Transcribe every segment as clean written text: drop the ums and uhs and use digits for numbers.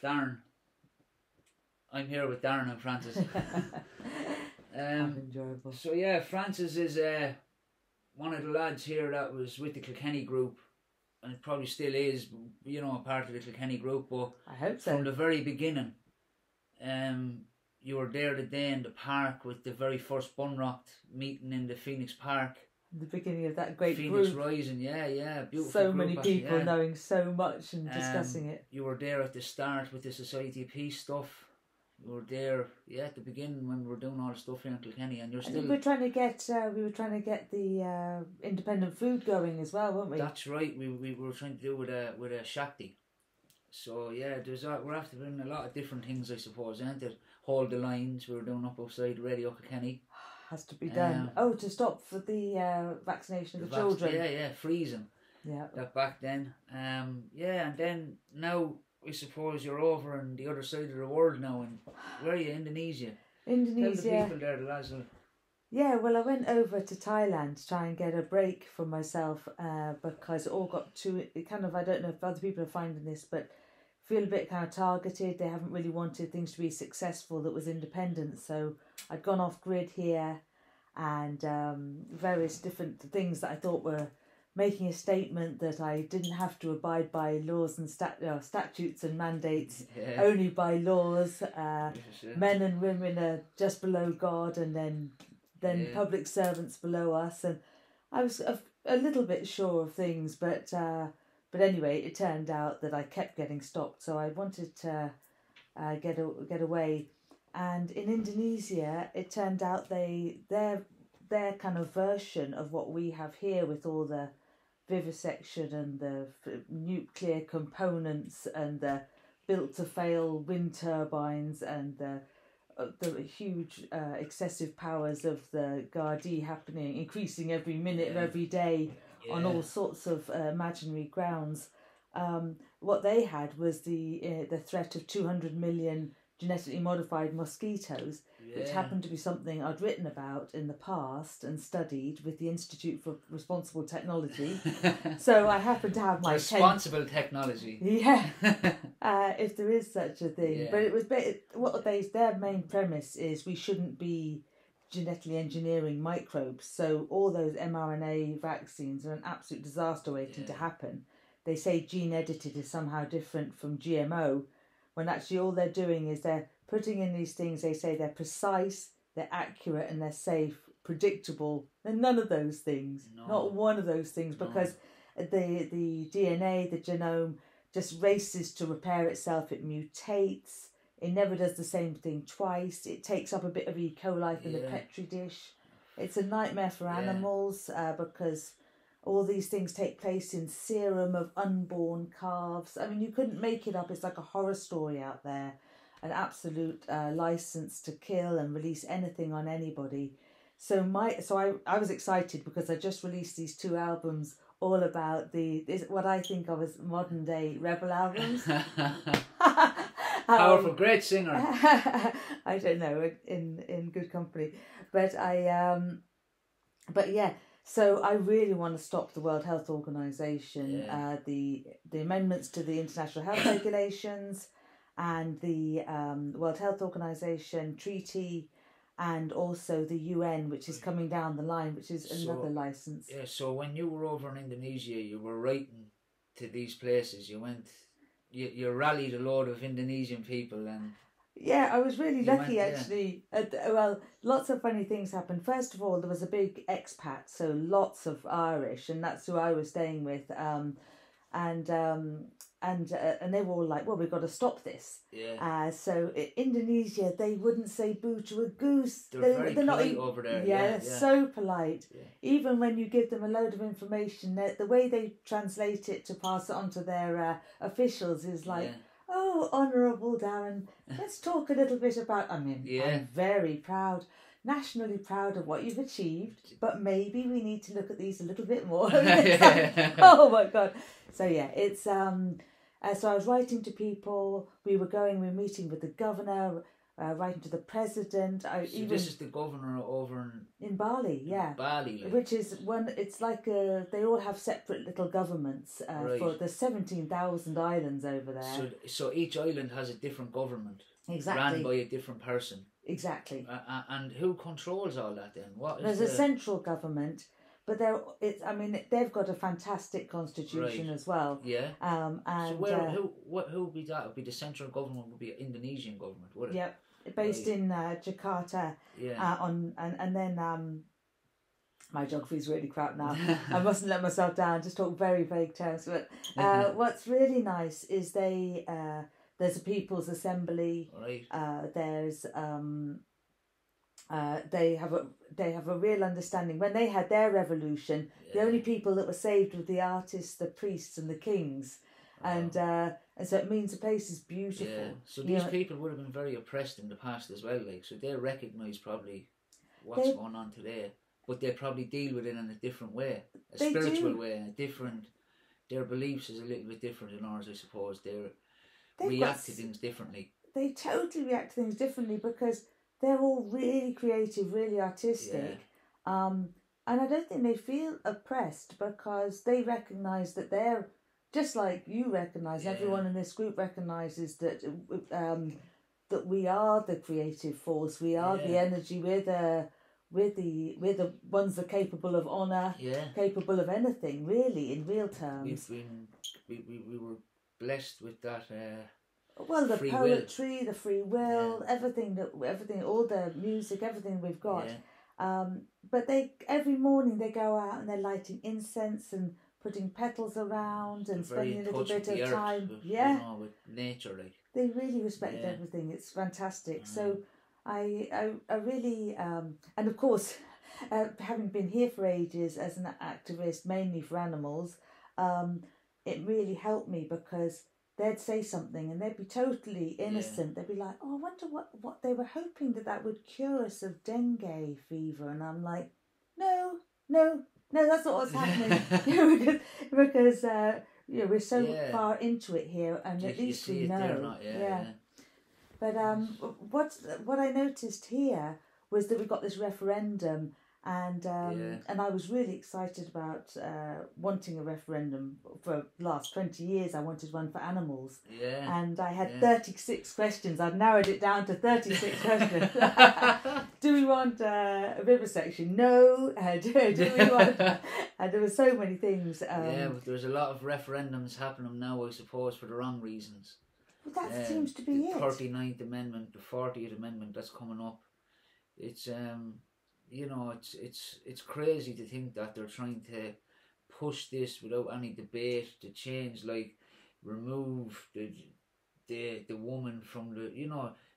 Darren. I'm here with Darren and Francis. Enjoyable. So yeah, Francis is one of the lads here that was with the Kilkenny group, and it probably still is, you know, a part of the Kilkenny group. But I hope so. from the very beginning, you were there the day in the park with the very first Bunrock meeting in the Phoenix Park. The beginning of that great Phoenix group. Rising, yeah, beautiful. So group, many people yeah. knowing so much and discussing it. You were there at the start with the Society of Peace stuff. You were there, at the beginning when we were doing all the stuff here in Kilkenny, and you're still. We were trying to get the independent food going as well, weren't we? That's right. We were trying to do with a Shakti. So yeah, we're after doing a lot of different things, I suppose, aren't it? Hold the lines. We were doing up outside Radio Kilkenny. Has to be done. To stop for the vaccination of the children. Yeah, freezing. Yeah. That back then. And then now I suppose you're over on the other side of the world now. And where are you? Indonesia. Indonesia. Tell the people there, the lads. Yeah, well, I went over to Thailand to try and get a break for myself because it all got too kind of. I don't know if other people are finding this, but feel a bit kind of targeted. They haven't really wanted things to be successful that was independent. So I'd gone off grid here, and various different things that I thought were making a statement that I didn't have to abide by laws and statutes and mandates, only by laws. Men and women are just below God, and then public servants below us. And I was a little bit sure of things, but anyway, it turned out that I kept getting stopped. So I wanted to get away. And in Indonesia, it turned out their kind of version of what we have here with all the vivisection and the nuclear components and the built-to-fail wind turbines and the huge excessive powers of the Gardaí happening, increasing every minute of every day on all sorts of imaginary grounds. What they had was the threat of 200 million genetically modified mosquitoes, which happened to be something I'd written about in the past and studied with the Institute for Responsible Technology. So I happen to have my responsible technology. Yeah, if there is such a thing. Yeah. But it was their main premise is we shouldn't be genetically engineering microbes. So all those mRNA vaccines are an absolute disaster waiting to happen. They say gene edited is somehow different from GMO, when actually all they're doing is they're putting in these things. They say they're precise, they're accurate, and they're safe, predictable. And none of those things, not one of those things, because the DNA, the genome, just races to repair itself. It mutates. It never does the same thing twice. It takes up a bit of E. coli in the Petri dish. It's a nightmare for animals because all these things take place in serum of unborn calves. I mean, you couldn't make it up. It's like a horror story out there. An absolute license to kill and release anything on anybody. So I was excited because I just released these 2 albums all about what I think of as modern day rebel albums. Powerful, great singer. I don't know, in good company, but So I really want to stop the World Health Organization, the amendments to the International Health Regulations, and the World Health Organization Treaty, and also the UN, which is coming down the line, which is another license. Yeah. So when you were over in Indonesia, you were writing to these places. You went. You rallied a load of Indonesian people and. Yeah, I was really lucky actually. Well, lots of funny things happened. First of all, there was a big expat, so lots of Irish, and that's who I was staying with. And they were all like, "Well, we've got to stop this." Yeah. So in Indonesia, they wouldn't say "boo" to a goose. They're very polite over there. Yeah, so polite. Yeah. Even when you give them a load of information, the way they translate it to pass it on to their officials is like. Yeah. Oh, Honourable Darren, let's talk a little bit about... I'm very proud, nationally proud of what you've achieved, but maybe we need to look at these a little bit more. Oh, my God. So, it's... so I was writing to people, we were meeting with the governor, writing to the president. So even this is the governor over in Bali, yeah. Bali, like. Which is one. It's like they all have separate little governments Right. for the 17,000 islands over there. So each island has a different government, Exactly. ran by a different person. Exactly. And who controls all that then? What is There's a central government, but they've got a fantastic constitution Right. as well. Yeah. And So who would be that? Would be the central government? Would be an Indonesian government? Would it? Yep. Based in Jakarta. Yeah. And then my geography is really crap now. I mustn't let myself down. Just talk very vague terms. But what's really nice is there's a People's Assembly. Right. There's they have a real understanding. When they had their revolution, the only people that were saved were the artists, the priests, and the kings. And so it means the place is beautiful. Yeah. So these people would have been very oppressed in the past as well, like, so they recognise probably what's going on today, but they probably deal with it in a different way, a spiritual way, a different. Their beliefs is a little bit different than ours, I suppose. They react to things differently. They totally react to things differently because they're all really creative, really artistic, and I don't think they feel oppressed because they recognise that they're. Just like you recognise, everyone in this group recognises that that we are the creative force, we are the energy, we're the ones that are capable of honour, capable of anything, really, in real terms. We were blessed with that. Well, the poetry, the free will, everything, all the music, everything we've got. Yeah. But every morning they go out and they're lighting incense and putting petals around and spending a little bit of time with nature, like they really respect everything. It's fantastic. So I really and of course having been here for ages as an activist mainly for animals, it really helped me because they'd say something and they'd be totally innocent. They'd be like, oh, I wonder what they were hoping that would cure us of dengue fever, and I'm like, no, that's not what's happening. because we're so far into it here, and at least we know. But what I noticed here was that we got this referendum, and I was really excited about wanting a referendum for the last 20 years. I wanted one for animals. And I had 36 questions. I've narrowed it down to 36 questions. Do we want a vivisection? No. Do we want... and there were so many things. But there's a lot of referendums happening now, I suppose, for the wrong reasons. Well, that seems to be the 39th Amendment, the 40th Amendment, that's coming up. It's... it's crazy to think that they're trying to push this without any debate to change, like remove the woman from the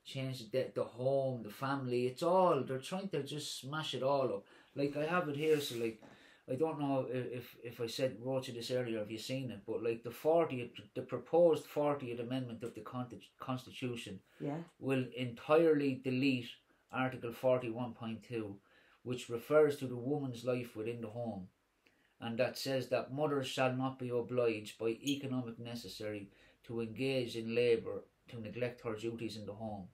change the home, the family. It's all they're trying to just smash it all up. Like I have it here, so like I don't know if I wrote you this earlier, have you seen it? But like the proposed 40th Amendment of the Constitution will entirely delete Article 41.2, which refers to the woman's life within the home, and that says that mothers shall not be obliged by economic necessity to engage in labour to neglect her duties in the home,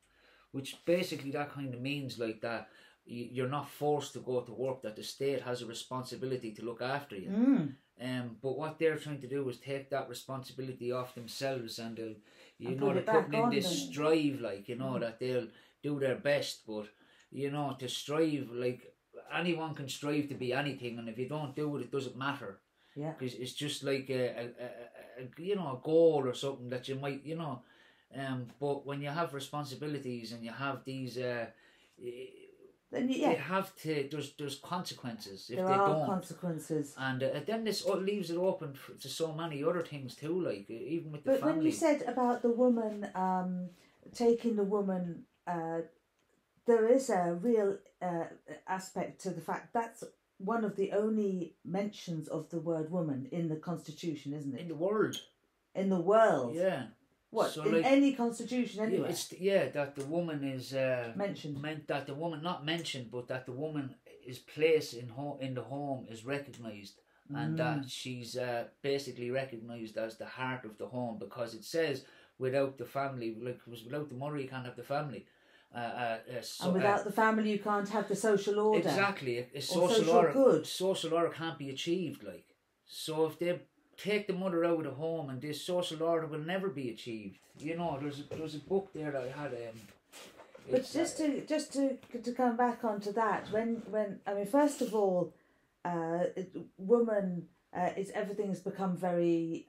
which basically that kind of means like that you're not forced to go to work, that the state has a responsibility to look after you. But what they're trying to do is take that responsibility off themselves, and they're putting in this strive, like that they'll do their best, but to strive, like anyone can strive to be anything, and if you don't do it, it doesn't matter. Because it's just like a goal or something that you might but when you have responsibilities and you have these then you have to. There's consequences if they don't. There are consequences, and then this leaves it open to so many other things too, like even with the family. But when you said about the woman taking the woman, there is a real aspect to the fact that's one of the only mentions of the word woman in the Constitution, isn't it? In the world. In the world. Yeah. What, so in any constitution anywhere? That the woman is mentioned. That the woman, not mentioned, but that the woman is placed in the home is recognised, and that she's basically recognised as the heart of the home, because it says without the family, like without the mother you can't have the family, And without the family, you can't have the social order. Exactly. Social order can't be achieved. Like, so if they take the mother out of the home, and this social order will never be achieved. You know, there's a book there that I had. But just to come back onto that, when I mean, first of all, woman everything's become very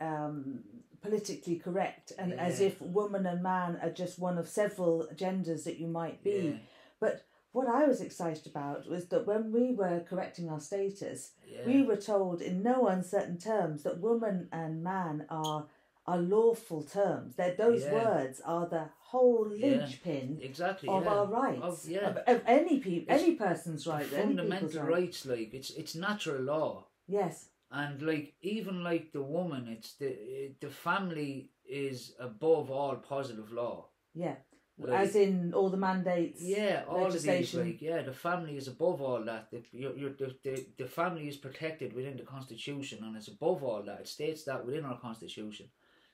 politically correct, and as if woman and man are just one of several genders that you might be. Yeah. But what I was excited about was that when we were correcting our status, we were told in no uncertain terms that woman and man are lawful terms. That those words are the whole linchpin of our rights, of any person's right, fundamental rights. Like it's natural law. Yes. And like even like the woman, it's the family is above all positive law. Yeah. Like, as in all the mandates. Yeah, all of these. Like the family is above all that. The family is protected within the Constitution, and it's above all that. It states that within our Constitution.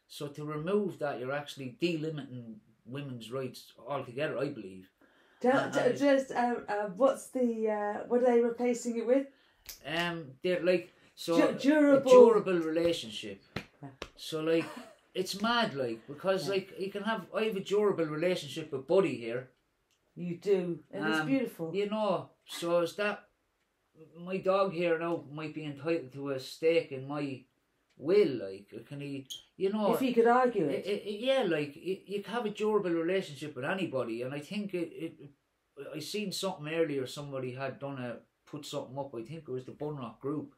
So to remove that, you're actually delimiting women's rights altogether, I believe. What's the what are they replacing it with? They're like durable relationship. So like it's mad, like, because like you can have, I have a durable relationship with Buddy here. You do, and it's beautiful. You know, so is that my dog here now might be entitled to a stake in my will, like, can he, you know, if he could argue it. Like you can have a durable relationship with anybody, and I think I seen something earlier, somebody had put something up, I think it was the Bunrock group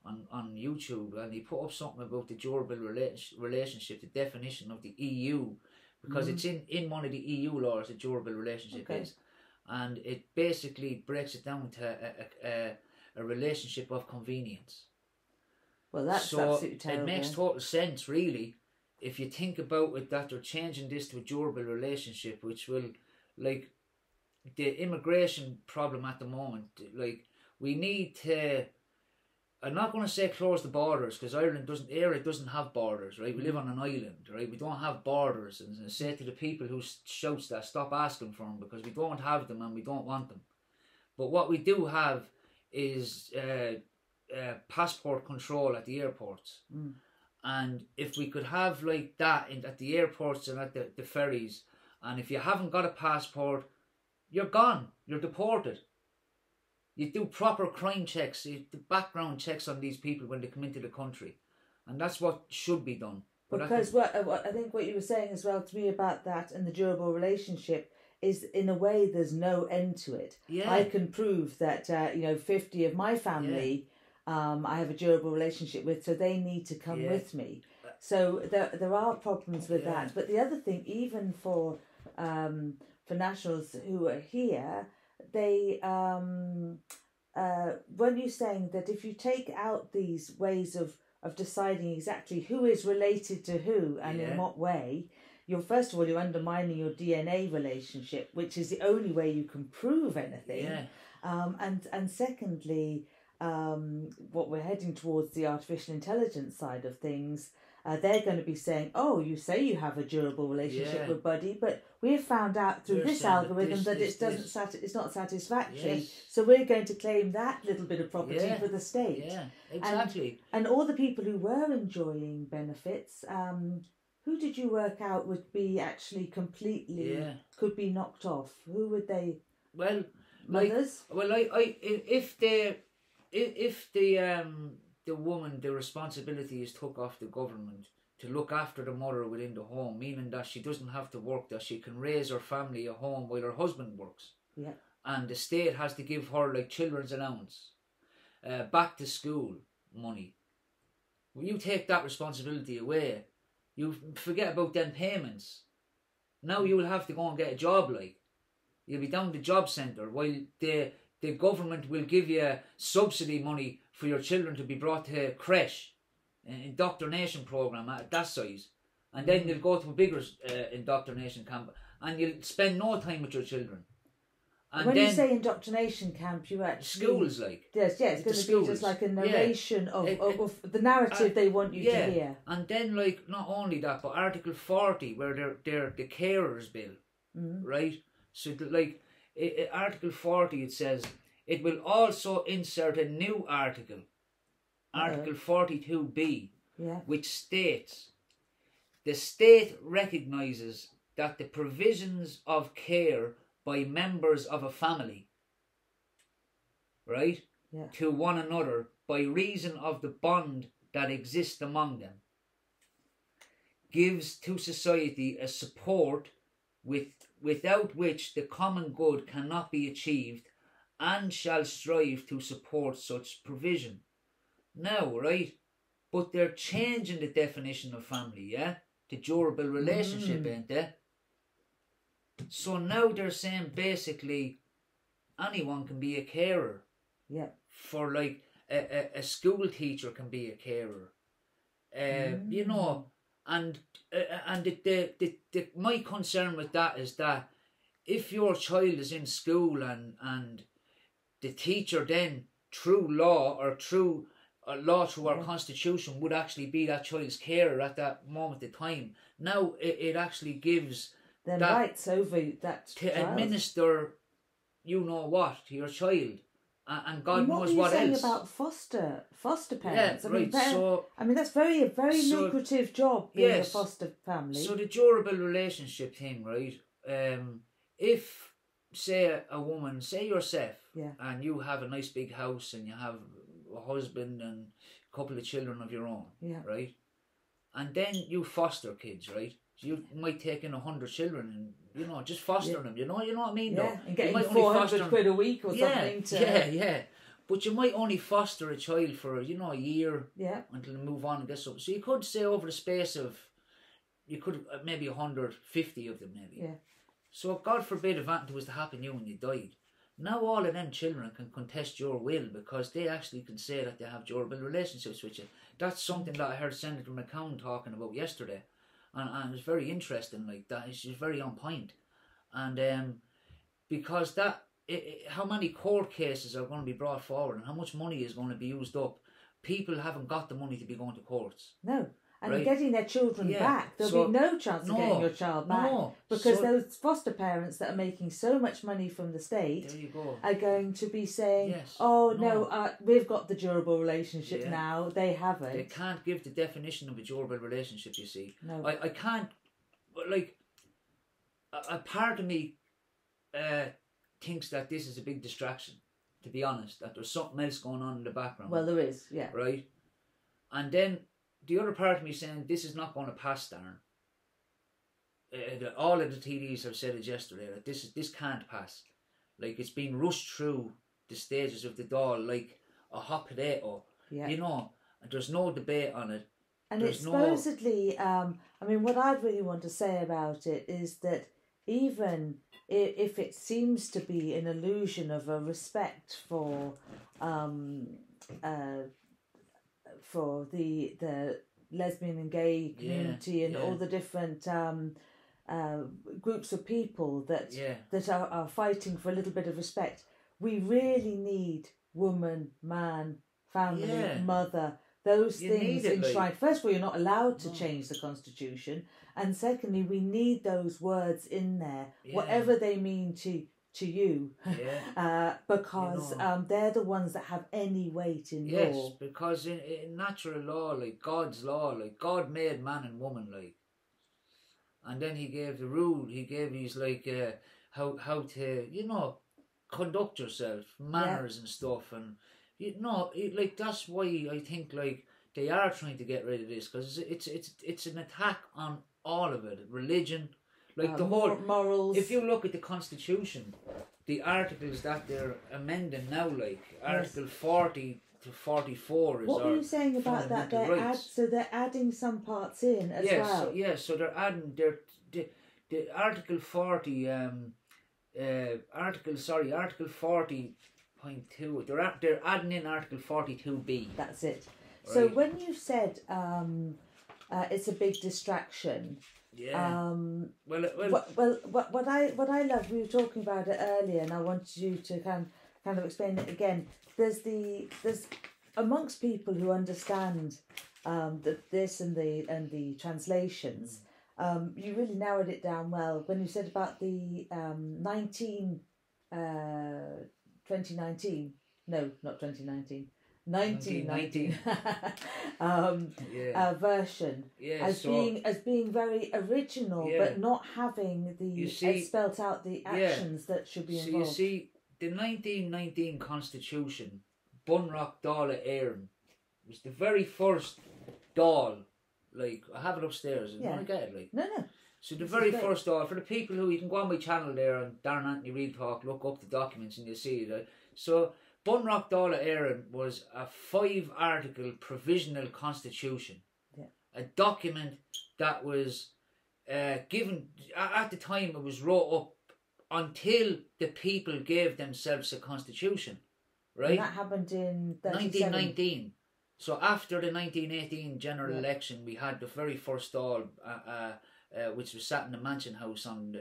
on YouTube, and he put up something about the durable relationship, the definition of the EU, because it's in one of the EU laws, a durable relationship is, and it basically breaks it down to a relationship of convenience. Well, that's absolutely terrible. It makes total sense, really, if you think about it, that they're changing this to a durable relationship, which will, like, the immigration problem at the moment, like, we need to, I'm not going to say close the borders, because Ireland doesn't have borders, right? We live on an island, right? We don't have borders, and say to the people who shouts that, stop asking for them, because we don't have them and we don't want them. But what we do have is passport control at the airports. And if we could have like that at the airports and at the ferries, and if you haven't got a passport, you're gone, you're deported. You do proper crime checks, the background checks on these people when they come into the country, and that's what should be done. Because what I think what you were saying as well to me about that and the durable relationship is, in a way, there's no end to it. Yeah. I can prove that 50 of my family I have a durable relationship with, so they need to come with me. So there are problems with that. But the other thing, even for nationals who are here, they weren't you saying that if you take out these ways of deciding exactly who is related to who and in what way, first of all you're undermining your DNA relationship, which is the only way you can prove anything. And secondly, what we're heading towards, the artificial intelligence side of things, they're going to be saying, oh, you say you have a durable relationship with Buddy, but we've found out through this algorithm that it's not satisfactory. So we're going to claim that little bit of property for the state. Yeah, exactly. And all the people who were enjoying benefits, who did you work out would be actually completely could be knocked off? Who would they? Well, mothers. If the woman, the responsibility is took off the government to look after the mother within the home, meaning that she doesn't have to work, that she can raise her family at home while her husband works. Yeah. And the state has to give her like children's allowance, back to school money. When you take that responsibility away, you forget about them payments. Now you will have to go and get a job, like. You'll be down the job centre while the government will give you subsidy money for your children to be brought to creche, an indoctrination programme at that size, and then they'll go to a bigger indoctrination camp, and you'll spend no time with your children. And when you say indoctrination camp, you actually schools, like, it's going to be just like a narration of the narrative they want you to hear. And then, like, not only that, but Article 40, where they're the carers bill, right? So like Article 40, it says it will also insert a new article, Article 42B, which states the state recognises that the provisions of care by members of a family, right, to one another by reason of the bond that exists among them, gives to society a support without which the common good cannot be achieved, and shall strive to support such provision. Now, right, but they're changing the definition of family, to durable relationship, ain't they? So now they're saying basically anyone can be a carer. Yeah. For like a school teacher can be a carer. You know, and my concern with that is that if your child is in school and the teacher then through law or through our constitution would actually be that child's carer at that moment of time, now it actually gives them rights over that to child. Administer you know what to your child, and God knows what else. What were you saying about foster parents? Yeah, right. So I mean that's a very lucrative job being a foster family. So the durable relationship thing, right? If say a woman, say yourself, and you have a nice big house and you have a husband and a couple of children of your own, right? And then you foster kids, right? So you might take in 100 children and, you know, just foster them, you know what I mean? Yeah, and getting 400 quid a week or something. But you might only foster a child for, you know, a year until they move on and get something. So you could say over the space of, you could maybe 150 of them maybe. Yeah. So God forbid if anything was to happen to you when you died. Now all of them children can contest your will because they actually can say that they have durable relationships with you. That's something that I heard Senator McCown talking about yesterday. And it's very interesting, like that. She's very on point. And because that, how many court cases are going to be brought forward and how much money is going to be used up, people haven't got the money to be going to courts. No. And getting their children back, there'll be no chance of getting your child back because those foster parents that are making so much money from the state are going to be saying, we've got the durable relationship now, they haven't. They can't give the definition of a durable relationship, you see. No. I can't, like, a part of me thinks that this is a big distraction, to be honest, that there's something else going on in the background. Well, there is, yeah. Right? And then the other part of me saying this is not going to pass, Darren. All of the TDs have said it yesterday that this can't pass. Like it's been rushed through the stages of the Dáil like a hot potato. Yeah. You know, and there's no debate on it. And it's supposedly, I mean, what I'd really want to say about it is that even if it seems to be an illusion of a respect for the lesbian and gay community and all the different groups of people that are fighting for a little bit of respect, we really need woman, man, family, mother, those things enshrined. First of all, you're not allowed to change the constitution, and secondly, we need those words in there, whatever they mean to you, because they're the ones that have any weight in law. Yes, because in natural law, like God's law, like God made man and woman, like, and then He gave the rule. He gave these like how to conduct yourself, manners and stuff, and like that's why I think like they are trying to get rid of this because it's an attack on all of it, religion. Like the whole morals. If you look at the Constitution, the articles that they're amending now, like Article 40 to 44 is. What were you saying about that? They're adding some parts in as well. So they're adding the Article 40 Article 40.2. They're adding in Article 42B. That's it. Right. So when you said it's a big distraction. Yeah. What I love, we were talking about it earlier, and I wanted you to kind of explain it again. There's amongst people who understand this and the translations. You really narrowed it down well when you said about the 2019. No, not 2019. 1919 Yeah. version Yeah. as being very original, Yeah. but not having the spelt out the actions that should be involved. So you see, the 1919 Constitution, Bunrock Dála Éireann, was the very first Dáil. Like, I have it upstairs. I want to get it. Like, no. So the very first Dáil, for the people who, you can go on my channel there on Darrren-Anthony Real Talk, look up the documents and you'll see it. Right? So Bunrock Dála Éireann was a 5-article provisional constitution. Yeah. A document that was given, at the time it was wrote up until the people gave themselves a constitution. Right? And that happened in 1919. So after the 1918 general election, we had the very first Dáil, which was sat in the Mansion House on,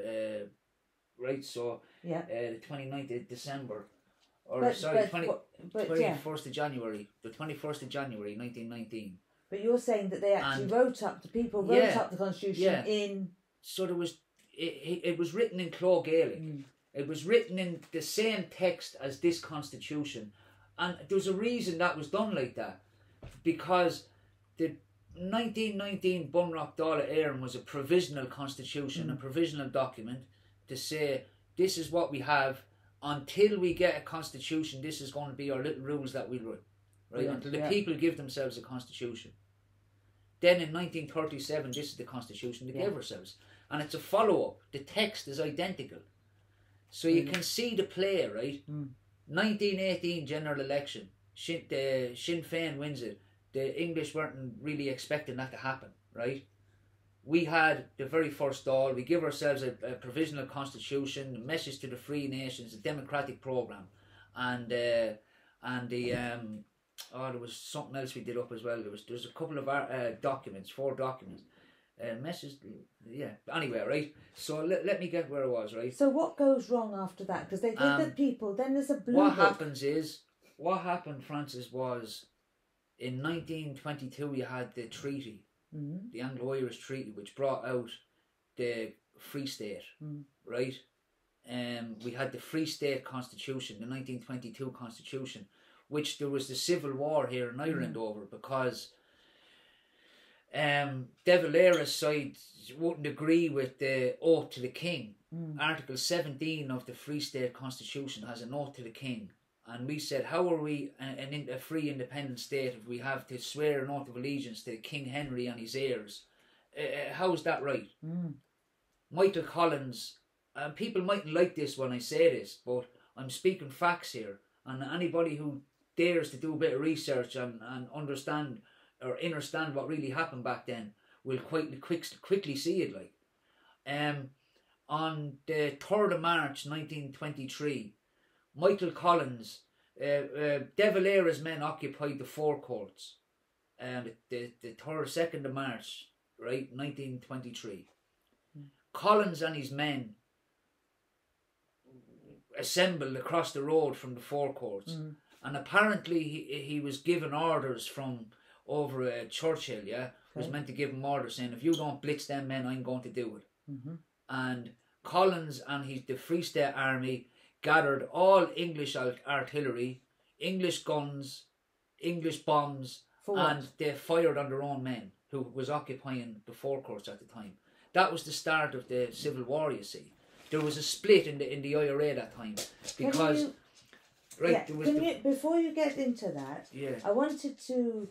right, so the 29th of December. Or, 21st of January. The 21st of January, 1919. But you're saying that they actually wrote up the Constitution in... So there was... It was written in Cló Gaelic. It was written in the same text as this Constitution. And there's a reason that was done like that. Because the 1919 Bunrock Dála Éireann was a provisional constitution, a provisional document to say, this is what we have. Until we get a constitution, this is going to be our little rules that we'll run. Right? Until the people give themselves a constitution. Then in 1937, this is the constitution they gave ourselves. And it's a follow-up. The text is identical. So you can see the play, right? 1918 general election. Sinn Féin wins it. The English weren't really expecting that to happen, right? We had the very first Dáil. We give ourselves a provisional constitution, a message to the free nations, a democratic program, and there was something else we did up as well. There's a couple of documents, 4 documents, message, Anyway, right. So let me get where I was, right. So what goes wrong after that? Because they give the people. Then there's a blue. What happened, Francis, was in 1922 we had the treaty. The Anglo-Irish Treaty, which brought out the Free State, right? We had the Free State Constitution, the 1922 Constitution, which there was the civil war here in Ireland over because De Valera's side wouldn't agree with the oath to the king. Article 17 of the Free State Constitution has an oath to the king. And we said, how are we a free independent state if we have to swear an oath of allegiance to King Henry and his heirs? How is that right? Michael Collins, people mightn't like this when I say this, but I'm speaking facts here. And anybody who dares to do a bit of research and understand or understand what really happened back then will quickly see it. Like, on the 3rd of March 1923, Michael Collins, De Valera's men occupied the forecourts. The 2nd of March, right, 1923. Collins and his men assembled across the road from the forecourts, and apparently he was given orders from over Churchill. Was meant to give him orders saying, if you don't blitz them men, I'm going to do it. And Collins and the Free State Army gathered all English artillery, English guns, English bombs, and they fired on their own men who was occupying the forecourts at the time. That was the start of the Civil War, you see. There was a split in the IRA that time because... before you get into that, I wanted to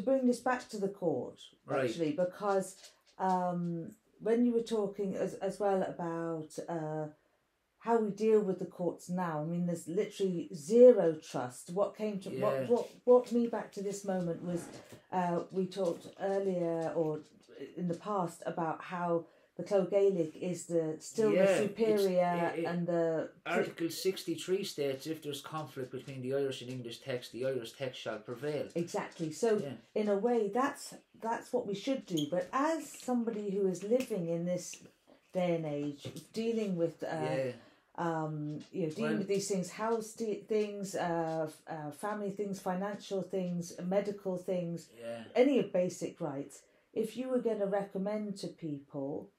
bring this back to the court, actually, because when you were talking as well about... how we deal with the courts now. I mean, there's literally zero trust. What came to what brought me back to this moment was we talked earlier or in the past about how the Cló Gaelic is the superior and the Article 63 states if there's conflict between the Irish and English text, the Irish text shall prevail. Exactly. So in a way, that's what we should do. But as somebody who is living in this day and age, dealing with dealing with these things, house things, family things, financial things, medical things, any of basic rights. if you were going to recommend to people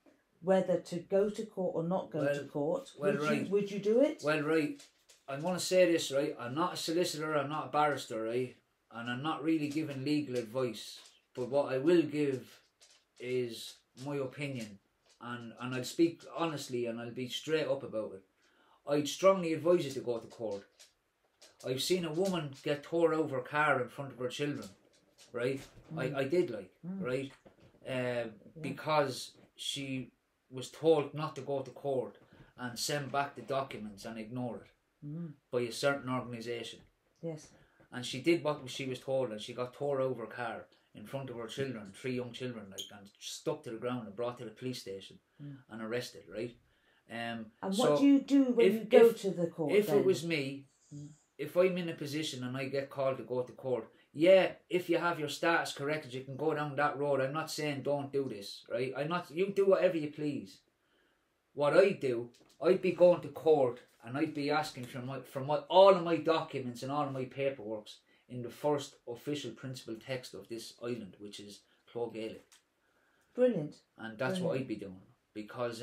whether to go to court or not go to court, would you do it? Well, right. I'm going to say this, right? I'm not a solicitor, I'm not a barrister, right? And I'm not really giving legal advice. But what I will give is my opinion. And I'll speak honestly and I'll be straight up about it. I'd strongly advise you to go to court. I've seen a woman get tore over a car in front of her children, right? I did, right? Because she was told not to go to court and send back the documents and ignore it by a certain organisation. Yes. And she did what she was told, and she got tore over a car in front of her children, 3 young children, and stuck to the ground and brought to the police station and arrested, right? And what do you do when you go to the court? If it was me, if I'm in a position and I get called to go to court, yeah, if you have your status corrected, you can go down that road. I'm not saying don't do this, right? You do whatever you please. What I do, I'd be going to court and I'd be asking for all of my documents and all of my paperwork in the first official principal text of this island, which is Clogh Gaelic. Brilliant. And that's what I'd be doing, because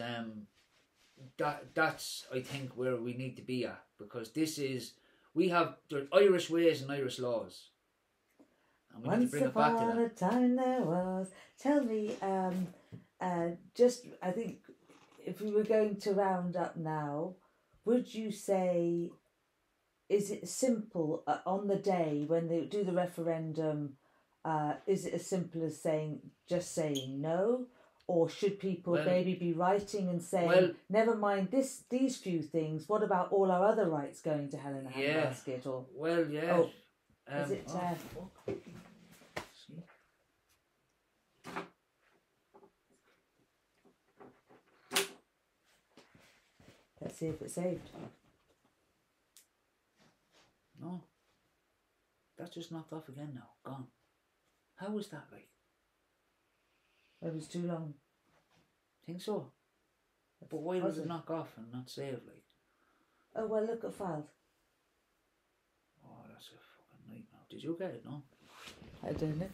that's I think where we need to be at, because we have Irish ways and Irish laws. And we need to bring it back to that. Once upon a time there was. Tell me, I think if we were going to round up now, would you say, is it simple on the day when they do the referendum, is it as simple as just saying no? Or should people maybe be writing and saying, never mind these few things, what about all our other rights going to hell in a handbasket? Or, is it... Let's see if it's saved. No. That just knocked off again now. Gone. How was that like? It was too long. Think so? But why does it knock off and not save like? Oh, well, look at files. Oh, that's a fucking nightmare. Did you get it, no? I don't know.